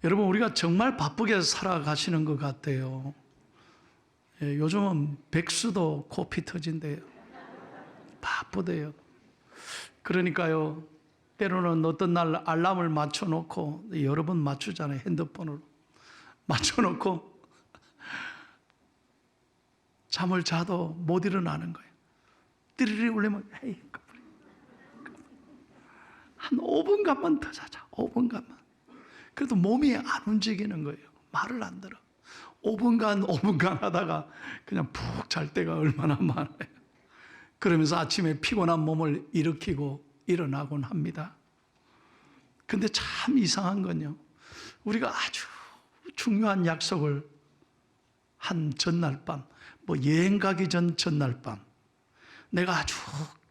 여러분, 우리가 정말 바쁘게 살아가시는 것 같아요. 요즘은 백수도 코피 터진대요. 바쁘대요. 그러니까요, 때로는 어떤 날 알람을 맞춰놓고, 여러 번 맞추잖아요. 핸드폰으로 맞춰놓고 잠을 자도 못 일어나는 거예요. 띠리리 울리면 헤이, 한 5분간만 더 자자. 5분간만. 그래도 몸이 안 움직이는 거예요. 말을 안 들어. 5분간 하다가 그냥 푹 잘 때가 얼마나 많아요. 그러면서 아침에 피곤한 몸을 일으키고 일어나곤 합니다. 근데 참 이상한 건요, 우리가 아주 중요한 약속을 한 전날 밤, 여행 가기 전 전날 밤, 내가 아주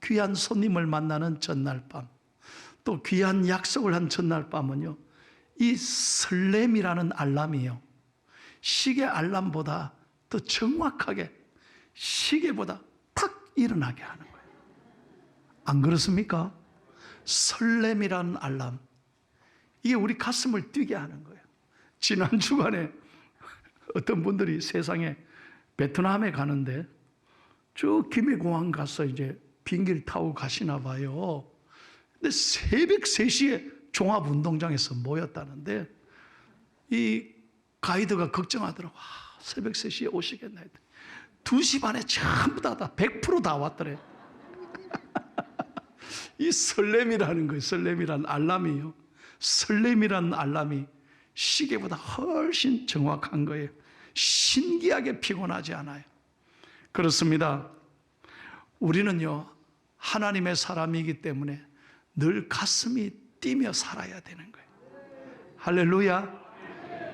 귀한 손님을 만나는 전날 밤, 또 귀한 약속을 한 전날 밤은요, 이 설렘이라는 알람이요, 시계 알람보다 더 정확하게 시계보다 탁 일어나게 하는 거예요. 안 그렇습니까? 설렘이라는 알람, 이게 우리 가슴을 뛰게 하는 거예요. 지난 주간에 어떤 분들이 세상에 베트남에 가는데 저 김해공항 가서 이제 비행기를 타고 가시나 봐요. 근데 새벽 3시에 종합운동장에서 모였다는데 이 가이드가 걱정하더라고. 새벽 3시에 오시겠나 했더니 2시 반에 전부 다 100% 다 왔더래. 이 설렘이라는 거예요. 설렘이라는 알람이요, 설렘이라는 알람이 시계보다 훨씬 정확한 거예요. 신기하게 피곤하지 않아요. 그렇습니다. 우리는요, 하나님의 사람이기 때문에 늘 가슴이 뛰며 살아야 되는 거예요. 할렐루야.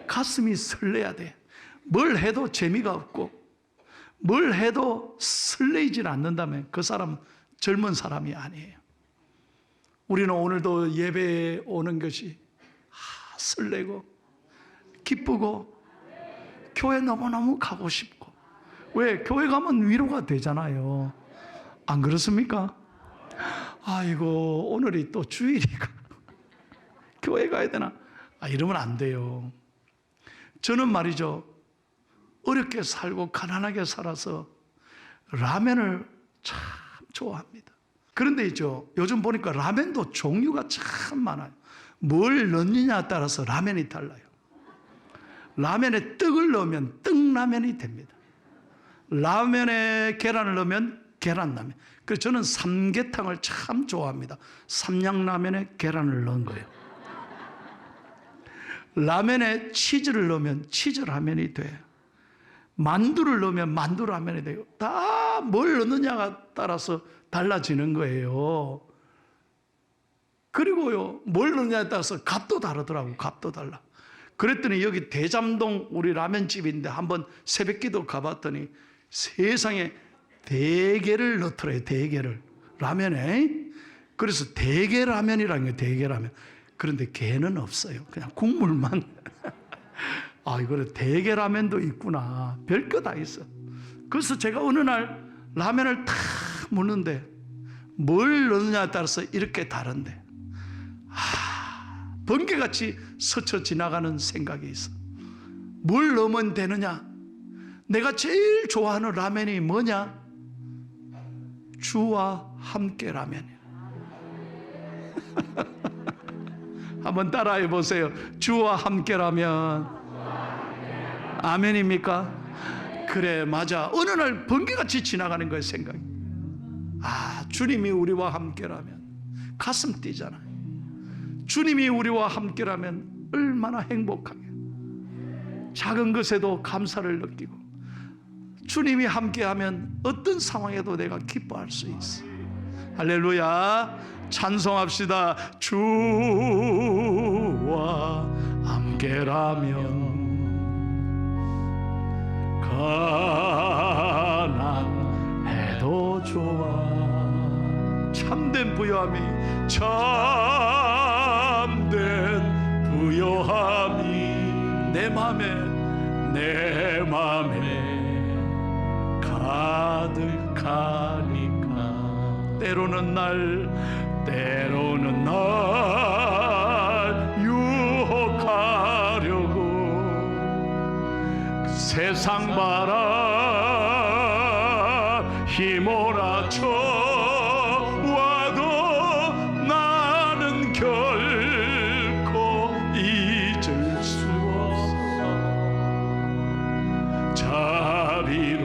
가슴이 설레야 돼. 뭘 해도 재미가 없고 뭘 해도 설레이질 않는다면 그 사람은 젊은 사람이 아니에요. 우리는 오늘도 예배에 오는 것이 설레고 기쁘고 교회 너무너무 가고 싶고, 왜? 교회 가면 위로가 되잖아요. 안 그렇습니까? 아이고, 오늘이 또 주일이가 교회 가야 되나? 이러면 안 돼요. 저는 말이죠, 어렵게 살고 가난하게 살아서 라면을 참 좋아합니다. 그런데 있죠, 요즘 보니까 라면도 종류가 참 많아요. 뭘 넣느냐에 따라서 라면이 달라요. 라면에 떡을 넣으면 떡라면이 됩니다. 라면에 계란을 넣으면 계란라면. 그래서 저는 삼계탕을 참 좋아합니다. 삼양라면에 계란을 넣은 거예요. 라면에 치즈를 넣으면 치즈라면이 돼요. 만두를 넣으면 만두라면이 돼요. 다 뭘 넣느냐가 따라서 달라지는 거예요. 그리고요, 뭘 넣느냐에 따라서 값도 다르더라고. 값도 달라. 그랬더니 여기 대잠동 우리 라면집인데 한번 새벽기도 가봤더니 세상에 대게를 넣더래요. 대게를 라면에. 그래서 대게라면이라는 거예요. 대게라면. 그런데 게는 없어요. 그냥 국물만. 이거 대게라면도 있구나. 별거 다 있어. 그래서 제가 어느 날 라면을 탁 먹는데 뭘 넣느냐에 따라서 이렇게 다른데, 번개같이 스쳐 지나가는 생각이 있어. 뭘 넣으면 되느냐? 내가 제일 좋아하는 라면이 뭐냐? 주와 함께 라면이야. 한번 따라해 보세요. 주와 함께 라면. 아멘입니까? 그래, 맞아. 어느 날 번개같이 지나가는 거예요, 생각이. 주님이 우리와 함께라면 가슴 뛰잖아요. 주님이 우리와 함께라면 얼마나 행복하게, 작은 것에도 감사를 느끼고, 주님이 함께하면 어떤 상황에도 내가 기뻐할 수 있어. 할렐루야. 찬송합시다. 주와 함께라면 가난해도 좋아. 참된 부요함이, 참된 부요함이 내 맘에 가득하니까. 때로는 날 유혹하려 세상 바라 휘몰아쳐 와도 나는 결코 잊을 수 없어 자비로운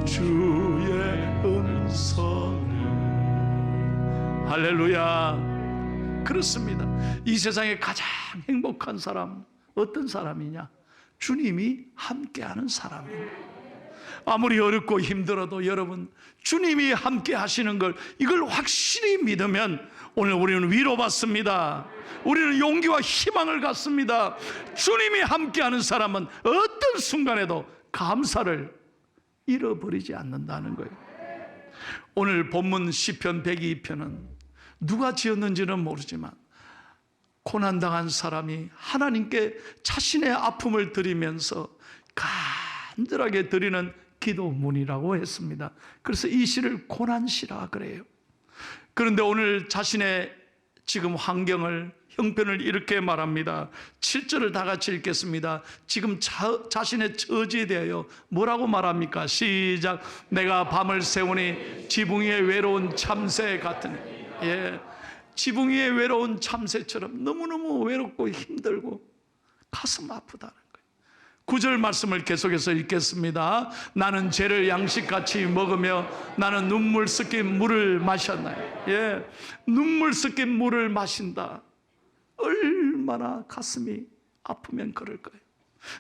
주의 음성을. 할렐루야. 그렇습니다. 이 세상에 가장 행복한 사람 어떤 사람이냐? 주님이 함께하는 사람입니다. 아무리 어렵고 힘들어도 여러분 주님이 함께 하시는 걸 이걸 확실히 믿으면 오늘 우리는 위로받습니다. 우리는 용기와 희망을 갖습니다. 주님이 함께하는 사람은 어떤 순간에도 감사를 잃어버리지 않는다는 거예요. 오늘 본문 시편 102편은 누가 지었는지는 모르지만 고난당한 사람이 하나님께 자신의 아픔을 드리면서 간절하게 드리는 기도문이라고 했습니다. 그래서 이 시를 고난시라 그래요. 그런데 오늘 자신의 지금 환경을 형편을 이렇게 말합니다. 7절을 다 같이 읽겠습니다. 지금 자신의 처지에 대하여 뭐라고 말합니까? 시작. 내가 밤을 새우니 지붕 위의 외로운 참새 같으니. 지붕 위의 외로운 참새처럼 너무너무 외롭고 힘들고 가슴 아프다는 거예요. 9절 말씀을 계속해서 읽겠습니다. 나는 죄를 양식같이 먹으며 나는 눈물 섞인 물을 마셨나요? 눈물 섞인 물을 마신다. 얼마나 가슴이 아프면 그럴 거예요.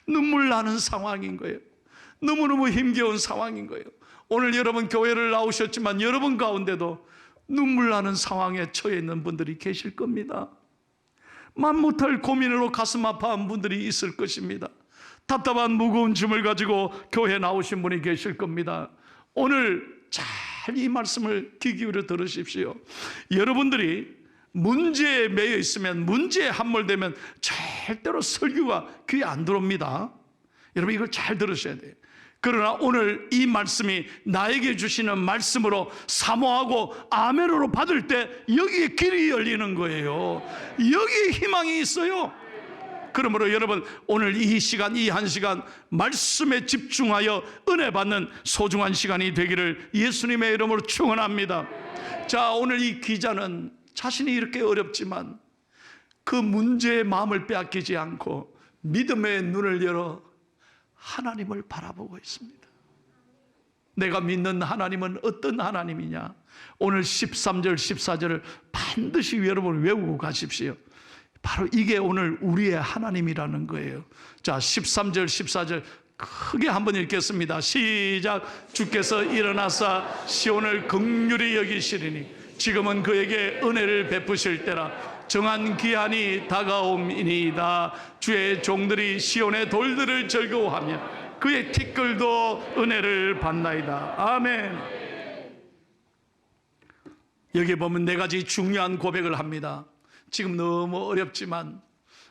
눈물 나는 상황인 거예요. 너무너무 힘겨운 상황인 거예요. 오늘 여러분 교회를 나오셨지만 여러분 가운데도 눈물 나는 상황에 처해 있는 분들이 계실 겁니다. 맘 못할 고민으로 가슴 아파한 분들이 있을 것입니다. 답답한 무거운 짐을 가지고 교회에 나오신 분이 계실 겁니다. 오늘 잘 이 말씀을 귀 기울여 들으십시오. 여러분들이 문제에 매여 있으면, 문제에 함몰되면 절대로 설교가 귀에 안 들어옵니다. 여러분 이걸 잘 들으셔야 돼요. 그러나 오늘 이 말씀이 나에게 주시는 말씀으로 사모하고 아멘으로 받을 때 여기에 길이 열리는 거예요. 여기에 희망이 있어요. 그러므로 여러분 오늘 이 시간, 이 한 시간 말씀에 집중하여 은혜 받는 소중한 시간이 되기를 예수님의 이름으로 축원합니다. 자, 오늘 이 기자는 자신이 이렇게 어렵지만 그 문제의 마음을 빼앗기지 않고 믿음의 눈을 열어 하나님을 바라보고 있습니다. 내가 믿는 하나님은 어떤 하나님이냐? 오늘 13절 14절을 반드시 여러분 외우고 가십시오. 바로 이게 오늘 우리의 하나님이라는 거예요. 자, 13절 14절 크게 한번 읽겠습니다. 시작. 주께서 일어나사 시온을 긍휼히 여기시리니 지금은 그에게 은혜를 베푸실 때라. 정한 기한이 다가옴이니이다. 주의 종들이 시온의 돌들을 즐거워하며 그의 티끌도 은혜를 받나이다. 아멘. 여기 보면 네 가지 중요한 고백을 합니다. 지금 너무 어렵지만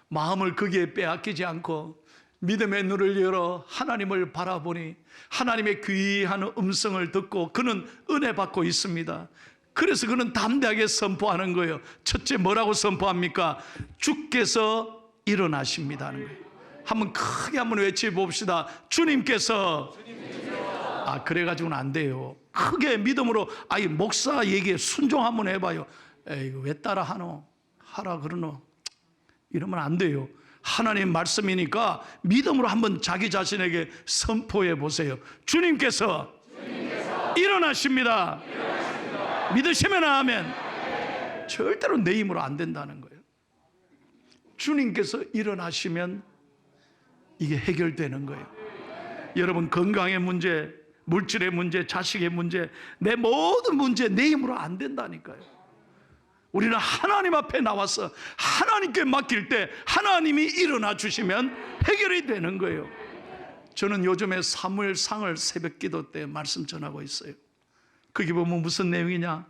마음을 거기에 빼앗기지 않고 믿음의 눈을 열어 하나님을 바라보니 하나님의 귀한 음성을 듣고 그는 은혜 받고 있습니다. 그래서 그는 담대하게 선포하는 거예요. 첫째 뭐라고 선포합니까? 주께서 일어나십니다 하는 거예요. 한번 크게 한번 외쳐봅시다. 주님께서. 그래가지고는 안 돼요. 크게 믿음으로 목사 얘기에 순종 한번 해봐요. 이거 왜 따라 하노? 하라 그러노? 이러면 안 돼요. 하나님 말씀이니까 믿음으로 한번 자기 자신에게 선포해 보세요. 주님께서 일어나십니다. 믿으시면 아멘. 절대로 내 힘으로 안 된다는 거예요. 주님께서 일어나시면 이게 해결되는 거예요. 여러분 건강의 문제, 물질의 문제, 자식의 문제, 내 모든 문제 내 힘으로 안 된다니까요. 우리는 하나님 앞에 나와서 하나님께 맡길 때 하나님이 일어나 주시면 해결이 되는 거예요. 저는 요즘에 사무엘상을 새벽기도 때 말씀 전하고 있어요. 거기 보면 무슨 내용이냐?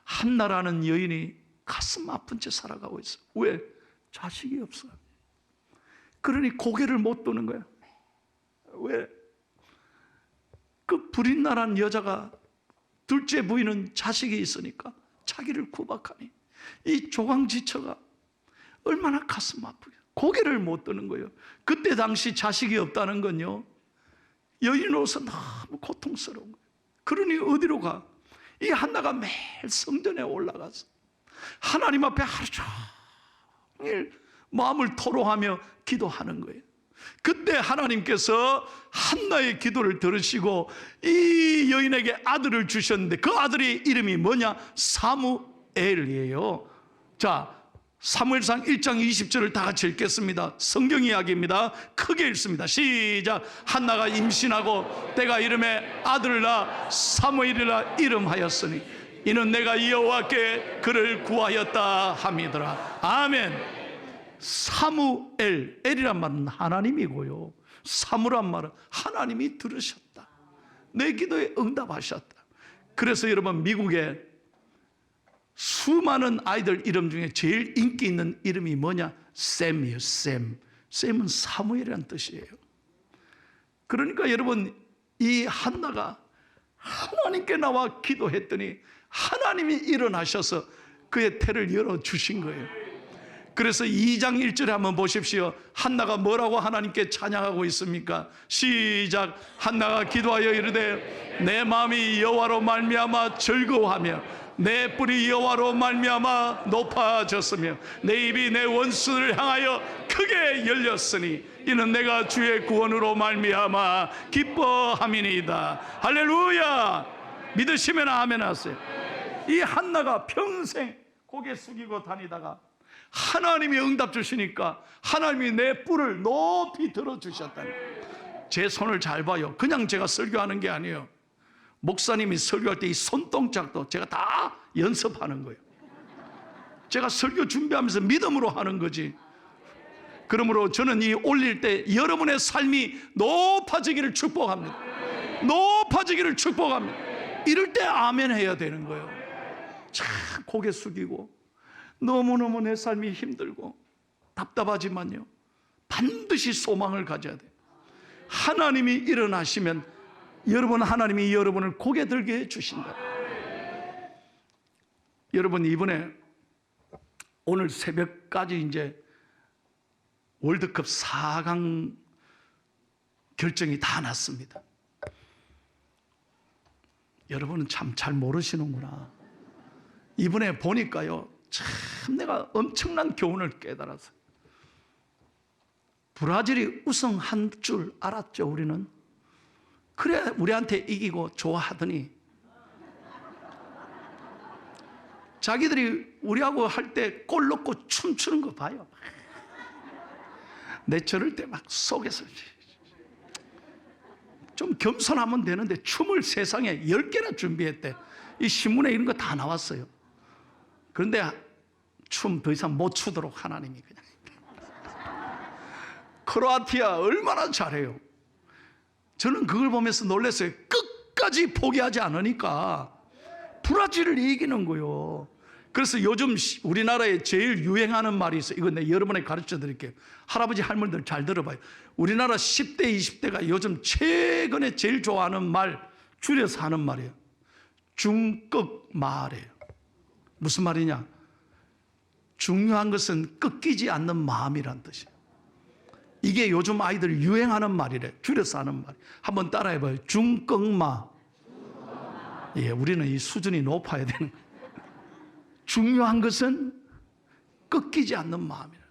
한나라는 여인이 가슴 아픈 채 살아가고 있어요. 왜? 자식이 없어요. 그러니 고개를 못 도는 거예요. 왜? 그 불임나라는 여자가 둘째 부인은 자식이 있으니까 자기를 구박하니 이 조강지처가 얼마나 가슴 아프게 고개를 못 드는 거예요. 그때 당시 자식이 없다는 건요, 여인으로서 너무 고통스러운 거예요. 그러니 어디로 가? 이 한나가 매일 성전에 올라가서 하나님 앞에 하루 종일 마음을 토로하며 기도하는 거예요. 그때 하나님께서 한나의 기도를 들으시고 이 여인에게 아들을 주셨는데, 그 아들의 이름이 뭐냐? 사무엘이에요. 자, 사무엘상 1장 20절을 다 같이 읽겠습니다. 성경 이야기입니다. 크게 읽습니다. 시작. 한나가 임신하고 때가 이름에 아들을 낳아 사무엘이라 이름하였으니 이는 내가 여호와께 그를 구하였다 함이더라. 아멘. 사무엘, 엘이란 말은 하나님이고요, 사무란 말은 하나님이 들으셨다, 내 기도에 응답하셨다. 그래서 여러분, 미국에 수많은 아이들 이름 중에 제일 인기 있는 이름이 뭐냐? 샘이에요. 샘은 사무엘이라는 뜻이에요. 그러니까 여러분, 이 한나가 하나님께 나와 기도했더니 하나님이 일어나셔서 그의 태를 열어주신 거예요. 그래서 2장 1절에 한번 보십시오. 한나가 뭐라고 하나님께 찬양하고 있습니까? 시작. 한나가 기도하여 이르되 내 마음이 여호와로 말미암아 즐거워하며 내 뿔이 여호와로 말미암아 높아졌으며 내 입이 내 원수를 향하여 크게 열렸으니 이는 내가 주의 구원으로 말미암아 기뻐함이니이다. 할렐루야. 믿으시면 아멘 하세요. 이 한나가 평생 고개 숙이고 다니다가 하나님이 응답 주시니까 하나님이 내 뿔을 높이 들어주셨다니. 제 손을 잘 봐요. 그냥 제가 설교하는 게 아니에요. 목사님이 설교할 때 이 손동작도 제가 다 연습하는 거예요. 제가 설교 준비하면서 믿음으로 하는 거지. 그러므로 저는 이 올릴 때 여러분의 삶이 높아지기를 축복합니다. 높아지기를 축복합니다. 이럴 때 아멘 해야 되는 거예요. 참 고개 숙이고 너무너무 내 삶이 힘들고 답답하지만요, 반드시 소망을 가져야 돼요. 하나님이 일어나시면 여러분, 하나님이 여러분을 고개 들게 해주신다. 여러분, 이번에 오늘 새벽까지 이제 월드컵 4강 결정이 다 났습니다. 여러분은 참 잘 모르시는구나. 이번에 보니까요, 참 내가 엄청난 교훈을 깨달았어요. 브라질이 우승한 줄 알았죠, 우리는. 그래 우리한테 이기고 좋아하더니 자기들이 우리하고 할 때 골 넣고 춤추는 거 봐요. 내 저럴 때 막 속에서 좀 겸손하면 되는데 춤을 세상에 10개나 준비했대. 이 신문에 이런 거 다 나왔어요. 그런데 춤 더 이상 못 추도록 하나님이 그냥. 크로아티아 얼마나 잘해요. 저는 그걸 보면서 놀랐어요. 끝까지 포기하지 않으니까 브라질을 이기는 거예요. 그래서 요즘 우리나라에 제일 유행하는 말이 있어요. 이거 내가 여러분에게 가르쳐 드릴게요. 할아버지 할머니들 잘 들어봐요. 우리나라 10대 20대가 요즘 최근에 제일 좋아하는 말, 줄여서 하는 말이에요. 중꺾말이에요. 무슨 말이냐? 중요한 것은 꺾이지 않는 마음이란 뜻이에요. 이게 요즘 아이들 유행하는 말이래. 줄여서 하는 말. 한번 따라해봐요. 중꺾마. 예, 우리는 이 수준이 높아야 되는 거예요. 중요한 것은 꺾이지 않는 마음이라.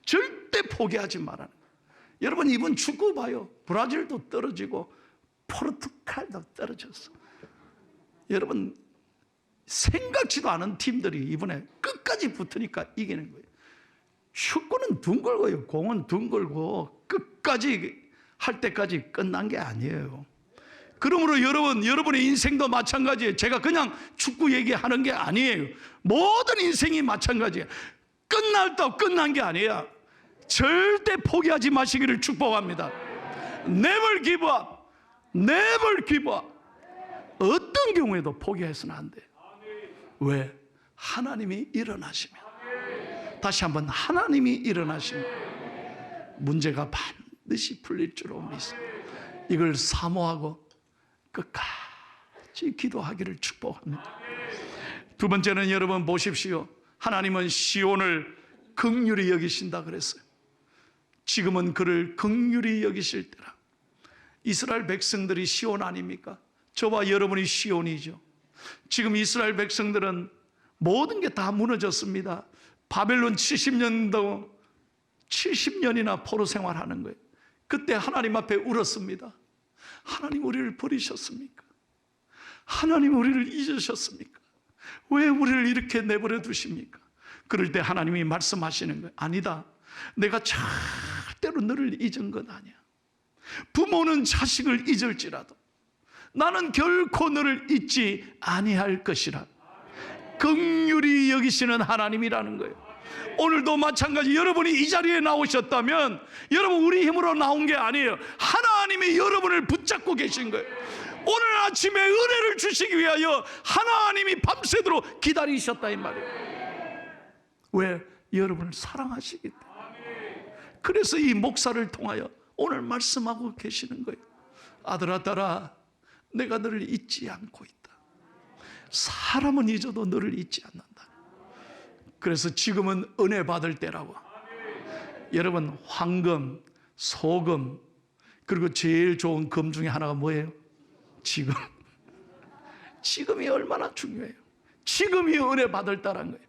절대 포기하지 말라는 거예요. 여러분, 이번 축구 봐요. 브라질도 떨어지고 포르투갈도 떨어졌어. 여러분, 생각지도 않은 팀들이 이번에 끝까지 붙으니까 이기는 거예요. 축구는 둥글고요. 공은 둥글고 끝까지 할 때까지 끝난 게 아니에요. 그러므로 여러분의 인생도 마찬가지예요. 제가 그냥 축구 얘기하는 게 아니에요. 모든 인생이 마찬가지예요. 끝날 때 끝난 게 아니야. 절대 포기하지 마시기를 축복합니다. Never give up. Never give up. 어떤 경우에도 포기해서는 안 돼요. 왜? 하나님이 일어나시면. 다시 한번, 하나님이 일어나시면 문제가 반드시 풀릴 줄로 믿습니다. 이걸 사모하고 끝까지 기도하기를 축복합니다. 두 번째는 여러분 보십시오. 하나님은 시온을 긍휼히 여기신다 그랬어요. 지금은 그를 긍휼히 여기실 때라. 이스라엘 백성들이 시온 아닙니까? 저와 여러분이 시온이죠. 지금 이스라엘 백성들은 모든 게 다 무너졌습니다. 바벨론 70년이나 포로 생활하는 거예요. 그때 하나님 앞에 울었습니다. 하나님 우리를 버리셨습니까? 하나님 우리를 잊으셨습니까? 왜 우리를 이렇게 내버려 두십니까? 그럴 때 하나님이 말씀하시는 거예요. 아니다. 내가 절대로 너를 잊은 건 아니야. 부모는 자식을 잊을지라도 나는 결코 너를 잊지 아니할 것이라. 긍휼히 여기시는 하나님이라는 거예요. 오늘도 마찬가지. 여러분이 이 자리에 나오셨다면 여러분 우리 힘으로 나온 게 아니에요. 하나님이 여러분을 붙잡고 계신 거예요. 오늘 아침에 은혜를 주시기 위하여 하나님이 밤새도록 기다리셨다 이 말이에요. 왜? 여러분을 사랑하시기 때문에. 그래서 이 목사를 통하여 오늘 말씀하고 계시는 거예요. 아들아 딸아, 내가 너를 잊지 않고 있다. 사람은 잊어도 너를 잊지 않는다. 그래서 지금은 은혜 받을 때라고. 여러분, 황금, 소금, 그리고 제일 좋은 금 중에 하나가 뭐예요? 지금. 지금이 얼마나 중요해요. 지금이 은혜 받을 때라는 거예요.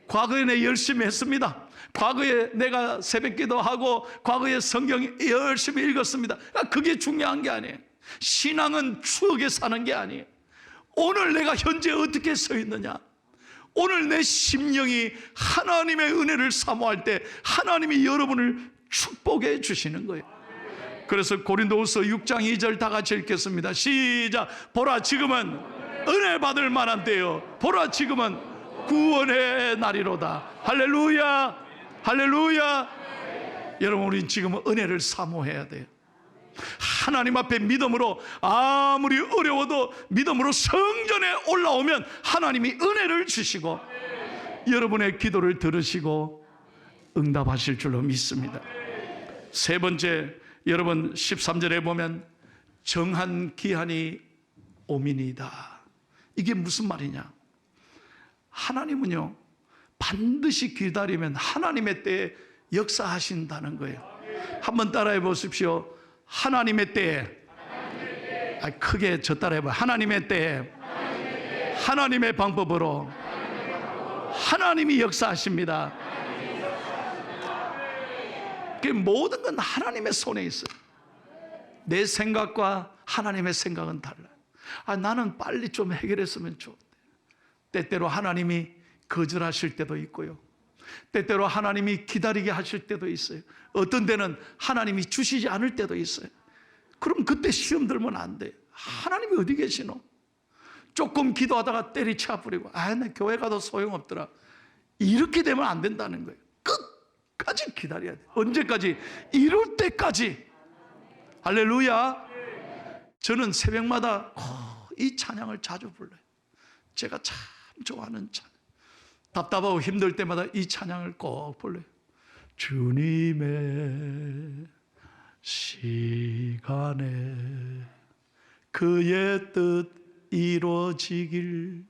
과거에 내가 열심히 했습니다. 과거에 내가 새벽기도 하고 과거에 성경 열심히 읽었습니다. 그게 중요한 게 아니에요. 신앙은 추억에 사는 게 아니에요. 오늘 내가 현재 어떻게 서 있느냐, 오늘 내 심령이 하나님의 은혜를 사모할 때 하나님이 여러분을 축복해 주시는 거예요. 그래서 고린도후서 6장 2절 다 같이 읽겠습니다. 시작. 보라 지금은 은혜 받을 만한 때요, 보라 지금은 구원의 날이로다. 할렐루야, 할렐루야. 여러분, 우린 지금 은혜를 사모해야 돼요. 하나님 앞에 믿음으로, 아무리 어려워도 믿음으로 성전에 올라오면 하나님이 은혜를 주시고 여러분의 기도를 들으시고 응답하실 줄로 믿습니다. 세 번째, 여러분 13절에 보면 정한 기한이 오미니이다. 이게 무슨 말이냐? 하나님은요, 반드시 기다리면 하나님의 때에 역사하신다는 거예요. 한번 따라해 보십시오. 하나님의 때에, 크게 저 따라해봐요. 하나님의 때에, 하나님의 방법으로 하나님이 역사하십니다. 모든 건 하나님의 손에 있어요. 내 생각과 하나님의 생각은 달라요. 나는 빨리 좀 해결했으면 좋은데. 때때로 하나님이 거절하실 때도 있고요, 때때로 하나님이 기다리게 하실 때도 있어요. 어떤 때는 하나님이 주시지 않을 때도 있어요. 그럼 그때 시험 들면 안 돼. 하나님이 어디 계시노? 조금 기도하다가 때리쳐 버리고, 나 교회 가도 소용없더라, 이렇게 되면 안 된다는 거예요. 끝까지 기다려야 돼. 언제까지? 이룰 때까지. 할렐루야. 저는 새벽마다 이 찬양을 자주 불러요. 제가 참 좋아하는 찬양. 답답하고 힘들 때마다 이 찬양을 꼭 불러요. 주님의 시간에 그의 뜻 이루어지길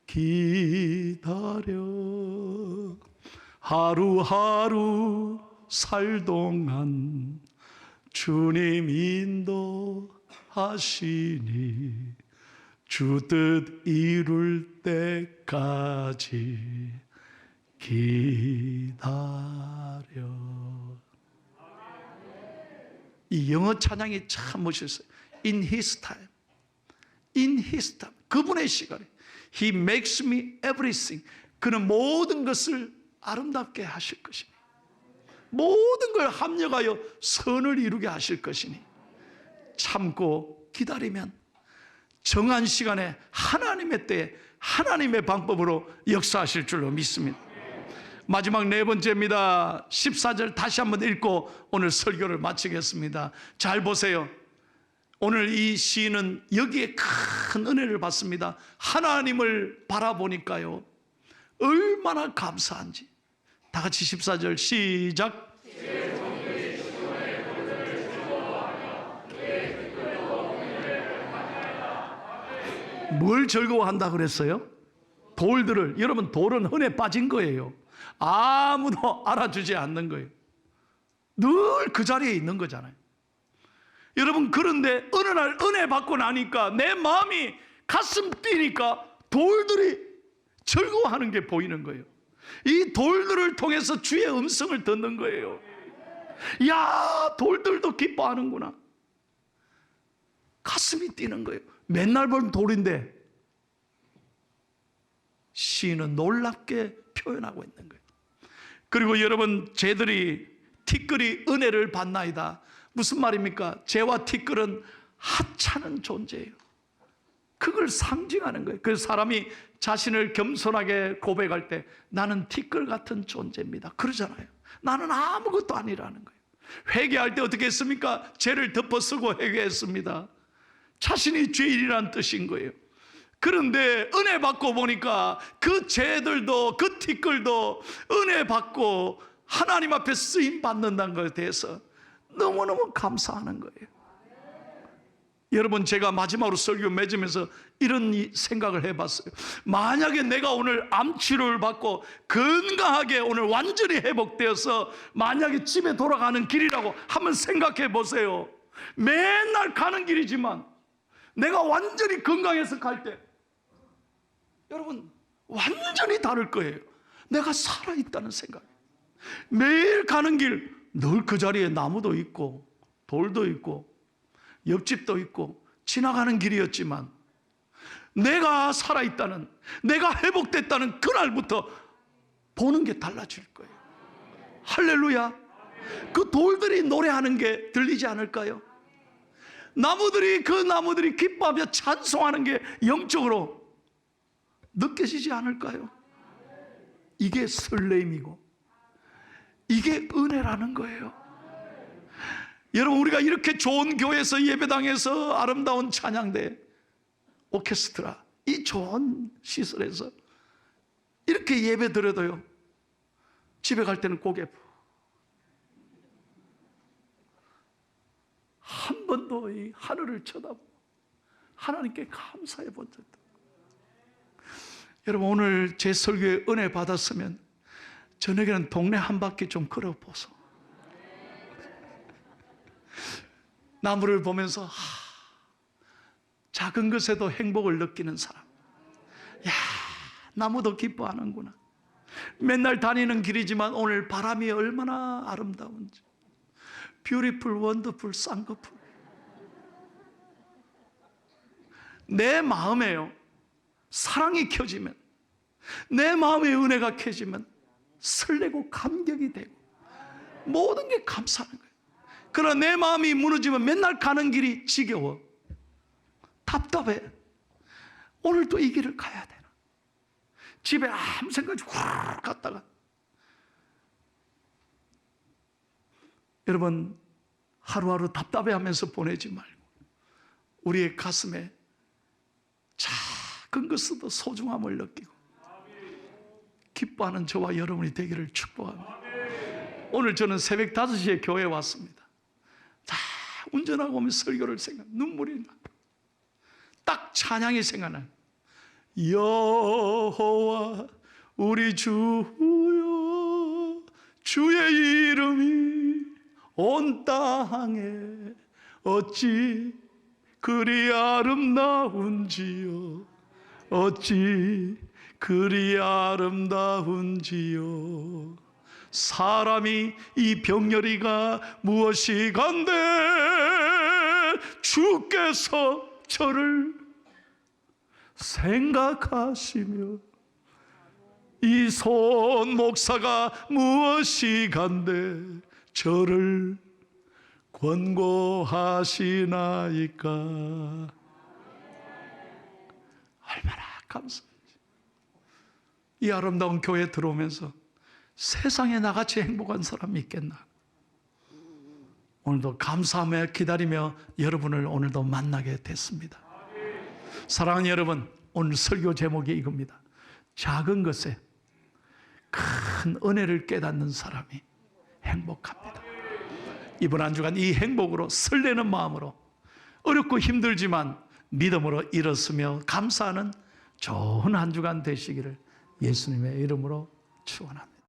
기다려 하루하루 살 동안 주님 인도하시니 주 뜻 이룰 때까지 기다려. 이 영어 찬양이 참 멋있어요. In His time, in His time. 그분의 시간에 He makes me everything. 그는 모든 것을 아름답게 하실 것이니, 모든 걸 합력하여 선을 이루게 하실 것이니 참고 기다리면 정한 시간에 하나님의 때에 하나님의 방법으로 역사하실 줄로 믿습니다. 마지막 네 번째입니다. 14절 다시 한번 읽고 오늘 설교를 마치겠습니다. 잘 보세요. 오늘 이 시인은 여기에 큰 은혜를 받습니다. 하나님을 바라보니까요, 얼마나 감사한지. 다 같이 14절 시작. 뭘 즐거워한다 그랬어요? 돌들을. 여러분, 돌은 흔해 빠진 거예요. 아무도 알아주지 않는 거예요. 늘 그 자리에 있는 거잖아요. 여러분, 그런데 어느 날 은혜 받고 나니까 내 마음이 가슴 뛰니까 돌들이 즐거워하는 게 보이는 거예요. 이 돌들을 통해서 주의 음성을 듣는 거예요. 야, 돌들도 기뻐하는구나. 가슴이 뛰는 거예요. 맨날 본 돌인데 시인은 놀랍게 표현하고 있는 거예요. 그리고 여러분, 쟤들이 티끌이 은혜를 받나이다. 무슨 말입니까? 쟤와 티끌은 하찮은 존재예요. 그걸 상징하는 거예요. 그 사람이 자신을 겸손하게 고백할 때 나는 티끌 같은 존재입니다, 그러잖아요. 나는 아무것도 아니라는 거예요. 회개할 때 어떻게 했습니까? 죄를 덮어쓰고 회개했습니다. 자신이 죄인이란 뜻인 거예요. 그런데 은혜 받고 보니까 그 죄들도, 그 티끌도 은혜 받고 하나님 앞에 쓰임 받는다는 것에 대해서 너무너무 감사하는 거예요. 여러분, 제가 마지막으로 설교 맺으면서 이런 생각을 해봤어요. 만약에 내가 오늘 암치료를 받고 건강하게 오늘 완전히 회복되어서 만약에 집에 돌아가는 길이라고 한번 생각해 보세요. 맨날 가는 길이지만 내가 완전히 건강해서 갈 때 여러분, 완전히 다를 거예요. 내가 살아있다는 생각. 매일 가는 길 늘 그 자리에 나무도 있고 돌도 있고 옆집도 있고 지나가는 길이었지만 내가 살아있다는, 내가 회복됐다는 그날부터 보는 게 달라질 거예요. 할렐루야. 그 돌들이 노래하는 게 들리지 않을까요? 나무들이, 그 나무들이 기뻐하며 찬송하는 게 영적으로 느껴지지 않을까요? 이게 설레임이고 이게 은혜라는 거예요. 여러분, 우리가 이렇게 좋은 교회에서 예배당에서 아름다운 찬양대, 오케스트라, 이 좋은 시설에서 이렇게 예배 드려도요, 집에 갈 때는 고개 한 번도 이 하늘을 쳐다보고 하나님께 감사해 본 적도. 여러분, 오늘 제 설교에 은혜 받았으면 저녁에는 동네 한 바퀴 좀 걸어보소. 나무를 보면서 작은 것에도 행복을 느끼는 사람. 야, 나무도 기뻐하는구나. 맨날 다니는 길이지만 오늘 바람이 얼마나 아름다운지. 뷰티풀, 원더풀, 쌍꺼풀. 내 마음에요, 사랑이 켜지면, 내 마음에 은혜가 켜지면 설레고 감격이 되고 모든 게 감사하는 거예요. 그러나 내 마음이 무너지면 맨날 가는 길이 지겨워, 답답해. 오늘 또 이 길을 가야 되나? 집에 아무 생각 없이 훅 갔다가. 여러분, 하루하루 답답해하면서 보내지 말고 우리의 가슴에 작은 것으로도 소중함을 느끼고 기뻐하는 저와 여러분이 되기를 축복합니다. 오늘 저는 새벽 5시에 교회에 왔습니다. 다 운전하고 오면 설교를 눈물이 나. 딱 찬양이 생각나요. 여호와 우리 주여, 주의 이름이 온 땅에 어찌 그리 아름다운지요, 어찌 그리 아름다운지요. 사람이 이 병렬이가 무엇이간데 주께서 저를 생각하시며, 이 손 목사가 무엇이간데 저를 권고하시나이까. 얼마나 감사한지. 이 아름다운 교회에 들어오면서 세상에 나같이 행복한 사람이 있겠나. 오늘도 감사하며 기다리며 여러분을 오늘도 만나게 됐습니다. 사랑하는 여러분, 오늘 설교 제목이 이겁니다. 작은 것에 큰 은혜를 깨닫는 사람이 행복합니다. 이번 한 주간 이 행복으로 설레는 마음으로 어렵고 힘들지만 믿음으로 일었으며 감사하는 좋은 한 주간 되시기를 예수님의 이름으로 축원합니다.